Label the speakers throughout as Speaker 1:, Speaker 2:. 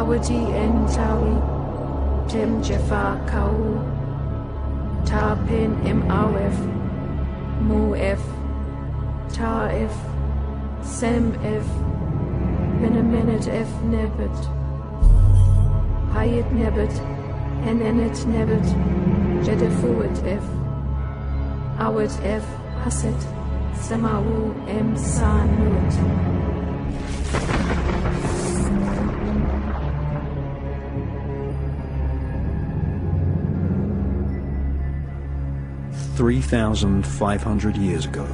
Speaker 1: Awadi Entawi, Tim Jafar Kau, Tarpin Im Awef, Mu'ef, Ta'ef, Sem'ef, Minaminet F Nebet, Hayat Nebet, Enenet Nebet, Jedefuet F, Awet F Haset, Samawu M Sanut.
Speaker 2: 3,500 years ago,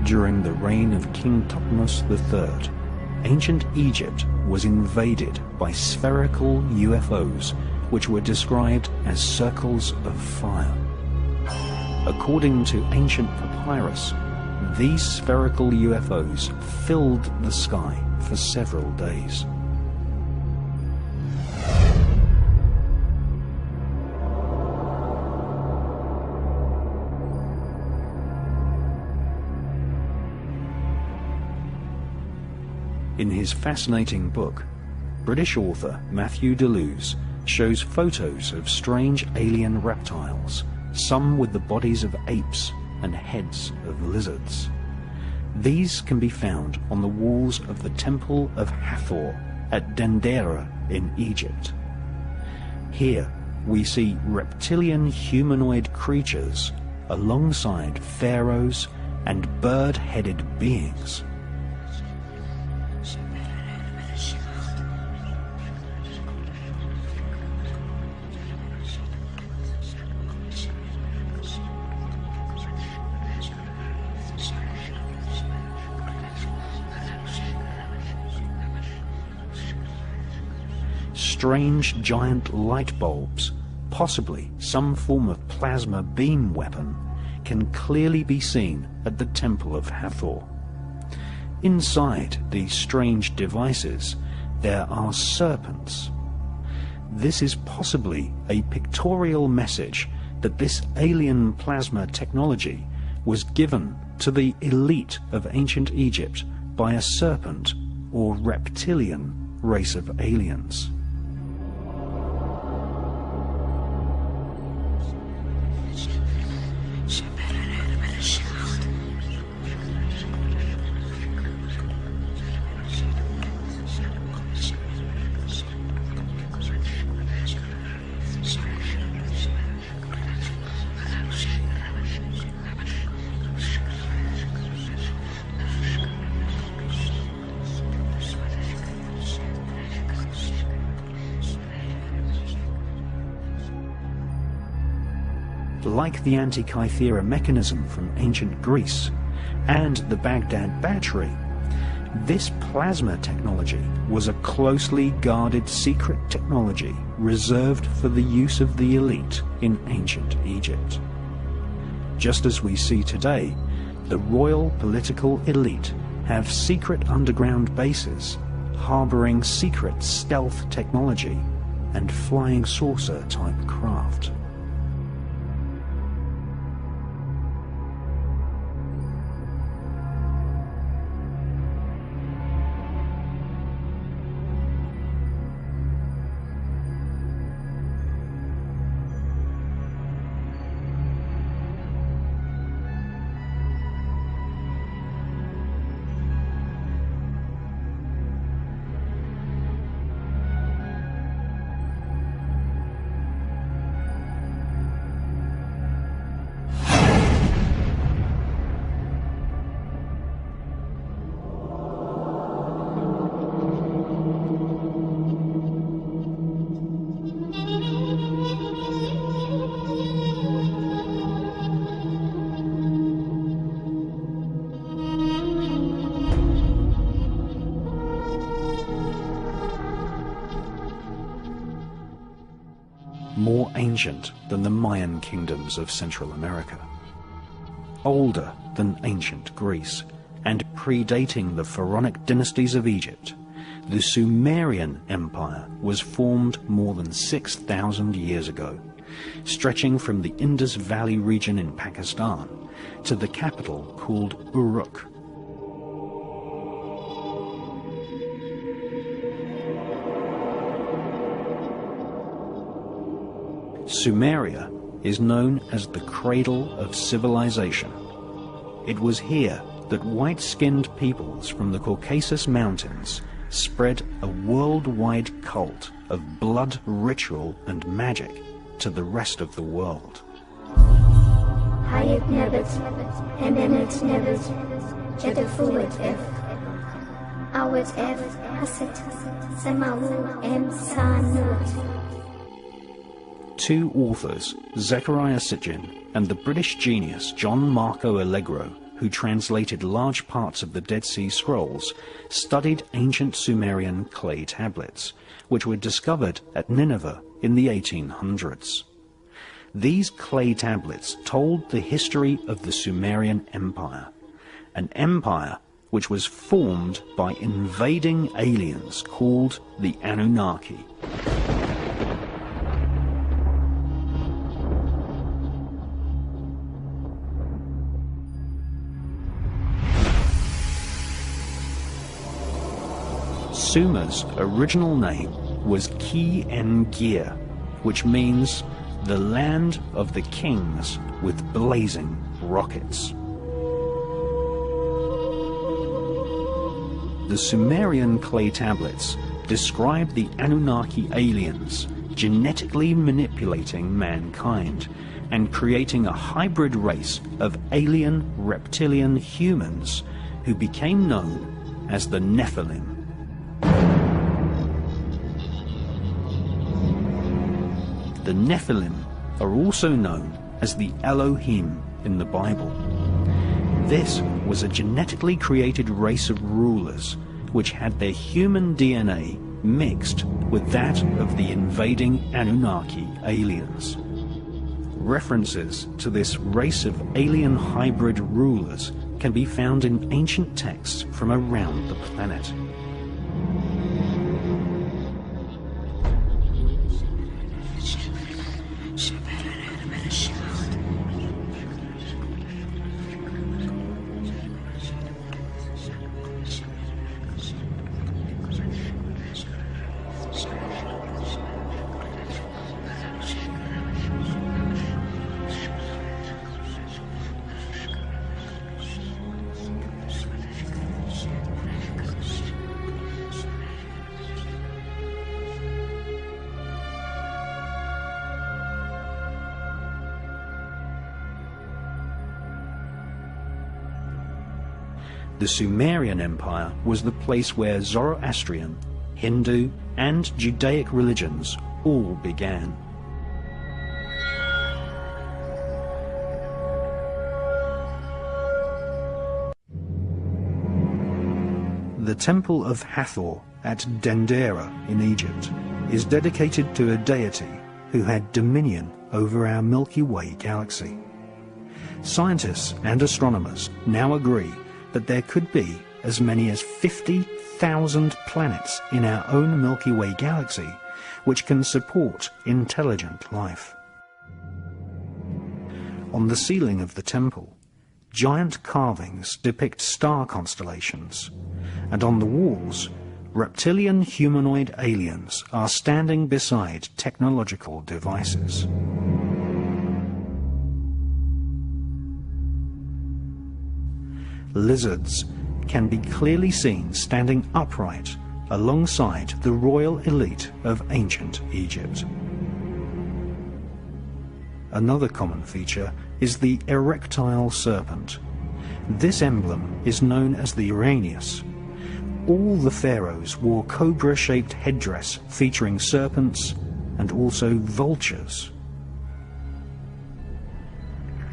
Speaker 2: during the reign of King Thutmose III, ancient Egypt was invaded by spherical UFOs which were described as circles of fire. According to ancient papyrus, these spherical UFOs filled the sky for several days. In his fascinating book, British author Matthew Deleuze shows photos of strange alien reptiles, some with the bodies of apes and heads of lizards. These can be found on the walls of the Temple of Hathor at Dendera in Egypt. Here we see reptilian humanoid creatures alongside pharaohs and bird-headed beings. Strange giant light bulbs, possibly some form of plasma beam weapon, can clearly be seen at the Temple of Hathor. Inside these strange devices there are serpents. This is possibly a pictorial message that this alien plasma technology was given to the elite of ancient Egypt by a serpent or reptilian race of aliens. Like the Antikythera mechanism from ancient Greece and the Baghdad battery, this plasma technology was a closely guarded secret technology reserved for the use of the elite in ancient Egypt. Just as we see today, the royal political elite have secret underground bases harboring secret stealth technology and flying saucer type craft. More ancient than the Mayan kingdoms of Central America, older than ancient Greece, and predating the pharaonic dynasties of Egypt, the Sumerian Empire was formed more than 6,000 years ago, stretching from the Indus Valley region in Pakistan to the capital called Uruk. Sumeria is known as the cradle of civilization. It was here that white-skinned peoples from the Caucasus Mountains spread a worldwide cult of blood ritual and magic to the rest of the world.
Speaker 3: Hayat nebet, emenet nebet, jedefuet ef, awet ef, haset, semawu em sanut.
Speaker 2: Two authors, Zechariah Sitchin and the British genius John Marco Allegro, who translated large parts of the Dead Sea Scrolls, studied ancient Sumerian clay tablets, which were discovered at Nineveh in the 1800s. These clay tablets told the history of the Sumerian Empire, an empire which was formed by invading aliens called the Anunnaki. Sumer's original name was Ki-en-Gir, which means the land of the kings with blazing rockets. The Sumerian clay tablets describe the Anunnaki aliens genetically manipulating mankind and creating a hybrid race of alien reptilian humans who became known as the Nephilim. The Nephilim are also known as the Elohim in the Bible. This was a genetically created race of rulers which had their human DNA mixed with that of the invading Anunnaki aliens. References to this race of alien hybrid rulers can be found in ancient texts from around the planet. The Sumerian Empire was the place where Zoroastrian, Hindu, and Judaic religions all began. The Temple of Hathor at Dendera in Egypt is dedicated to a deity who had dominion over our Milky Way galaxy. Scientists and astronomers now agree that there could be as many as 50,000 planets in our own Milky Way galaxy which can support intelligent life. On the ceiling of the temple, giant carvings depict star constellations, and on the walls, reptilian humanoid aliens are standing beside technological devices. Lizards can be clearly seen standing upright alongside the royal elite of ancient Egypt. Another common feature is the erectile serpent. This emblem is known as the Uranius. All the pharaohs wore cobra-shaped headdress featuring serpents and also vultures.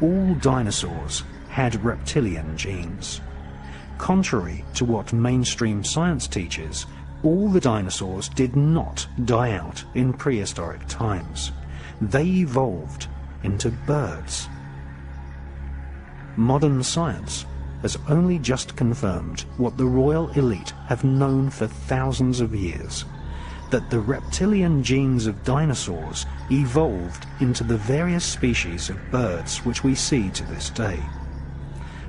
Speaker 2: All dinosaurs had reptilian genes. Contrary to what mainstream science teaches, all the dinosaurs did not die out in prehistoric times. They evolved into birds. Modern science has only just confirmed what the royal elite have known for thousands of years, that the reptilian genes of dinosaurs evolved into the various species of birds which we see to this day.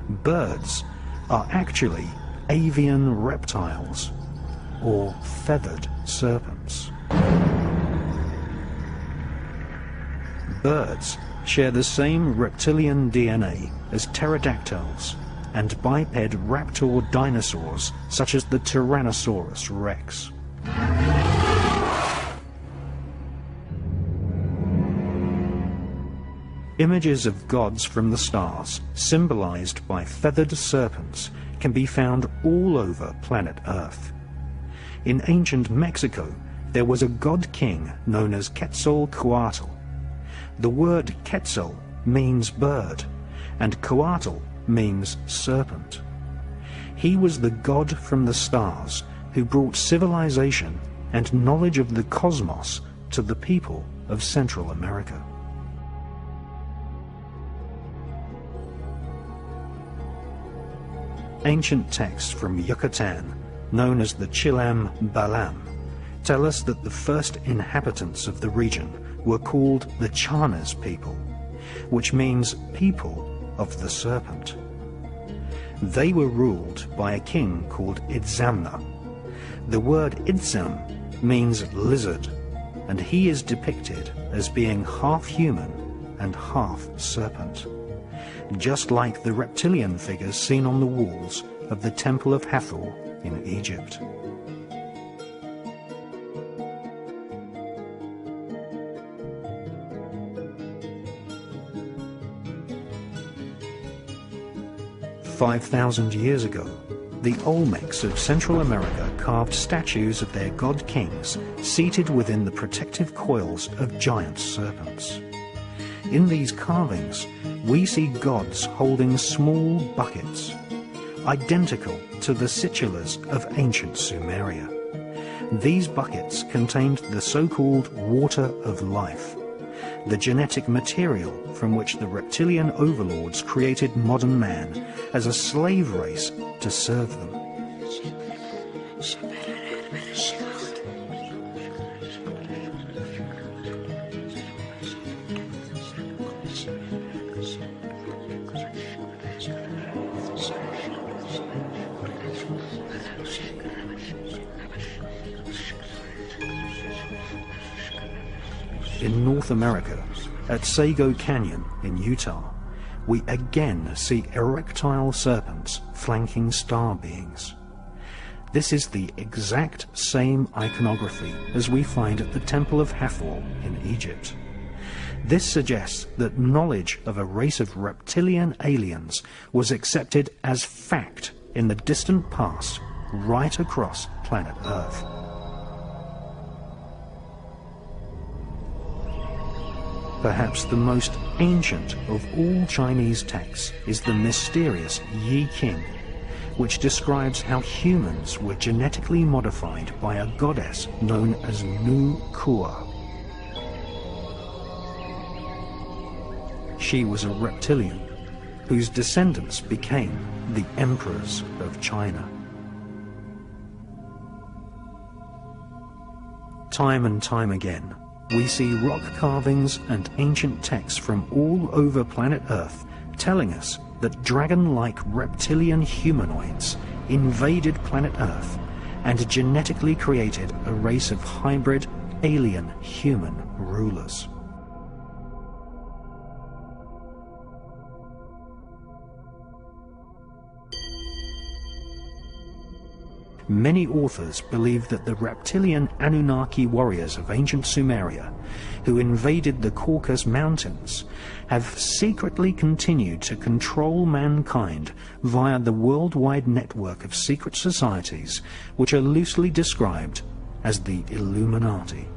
Speaker 2: Birds are actually avian reptiles, or feathered serpents. Birds share the same reptilian DNA as pterodactyls and biped raptor dinosaurs such as the Tyrannosaurus rex. Images of gods from the stars, symbolized by feathered serpents, can be found all over planet Earth. In ancient Mexico, there was a god-king known as Quetzalcoatl. The word Quetzal means bird, and Coatl means serpent. He was the god from the stars who brought civilization and knowledge of the cosmos to the people of Central America. Ancient texts from Yucatan, known as the Chilam Balam, tell us that the first inhabitants of the region were called the Chanas people, which means people of the serpent. They were ruled by a king called Itzamna. The word Itzam means lizard, and he is depicted as being half human and half serpent, just like the reptilian figures seen on the walls of the Temple of Hathor in Egypt. "5,000 years ago, the Olmecs of Central America carved statues of their god kings seated within the protective coils of giant serpents. In these carvings, we see gods holding small buckets, identical to the situlas of ancient Sumeria. These buckets contained the so-called water of life, the genetic material from which the reptilian overlords created modern man as a slave race to serve them. In North America, at Sago Canyon in Utah, we again see erectile serpents flanking star beings. This is the exact same iconography as we find at the Temple of Hathor in Egypt. This suggests that knowledge of a race of reptilian aliens was accepted as fact in the distant past right across planet Earth. Perhaps the most ancient of all Chinese texts is the mysterious Yi King, which describes how humans were genetically modified by a goddess known as Nu Kua. She was a reptilian, whose descendants became the emperors of China. Time and time again, we see rock carvings and ancient texts from all over planet Earth telling us that dragon-like reptilian humanoids invaded planet Earth and genetically created a race of hybrid alien human rulers. Many authors believe that the reptilian Anunnaki warriors of ancient Sumeria, who invaded the Caucasus Mountains, have secretly continued to control mankind via the worldwide network of secret societies which are loosely described as the Illuminati.